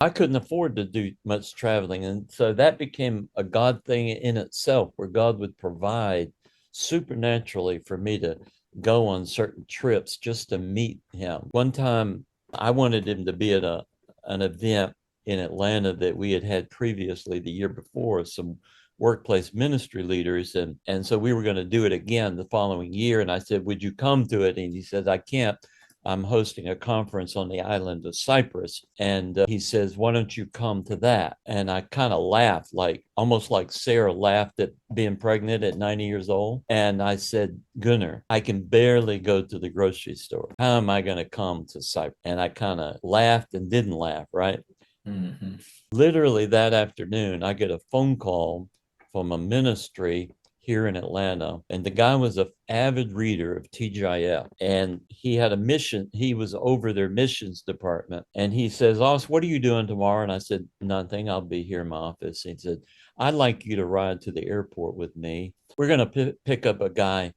I couldn't afford to do much traveling. And so that became a God thing in itself, where God would provide supernaturally for me to go on certain trips just to meet him. One time I wanted him to be at an event in Atlanta that we had had previously the year before, some workplace ministry leaders. And so we were going to do it again the following year. And I said, would you come to it? And he said, I can't. I'm hosting a conference on the island of Cyprus. And he says, why don't you come to that? And I kind of laughed, like almost like Sarah laughed at being pregnant at 90 years old. And I said, Gunnar, I can barely go to the grocery store. How am I going to come to Cyprus? And I kind of laughed and didn't laugh, right? Hmm. Literally that afternoon, I get a phone call from a ministry here in Atlanta. And the guy was an avid reader of TGIF. And he had a mission. He was over their missions department. And he says, Os, what are you doing tomorrow? And I said, nothing. I'll be here in my office. He said, I'd like you to ride to the airport with me. We're going to pick up a guy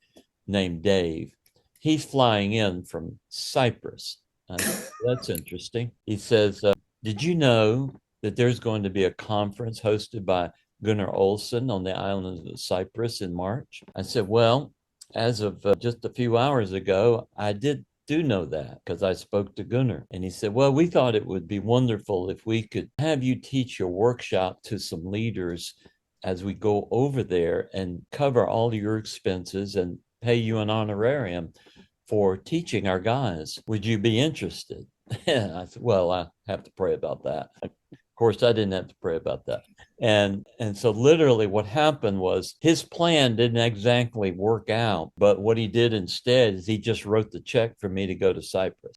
named Dave. He's flying in from Cyprus. I said, that's interesting. He says, did you know that there's going to be a conference hosted by Gunnar Olsen on the island of Cyprus in March? I said, well, as of just a few hours ago, I do know that because I spoke to Gunnar. And he said, well, we thought it would be wonderful if we could have you teach your workshop to some leaders as we go over there and cover all your expenses and pay you an honorarium for teaching our guys. Would you be interested? And I said, well, I have to pray about that. Of course, I didn't have to pray about that. And so literally what happened was his plan didn't exactly work out, but what he did instead is he just wrote the check for me to go to Cyprus.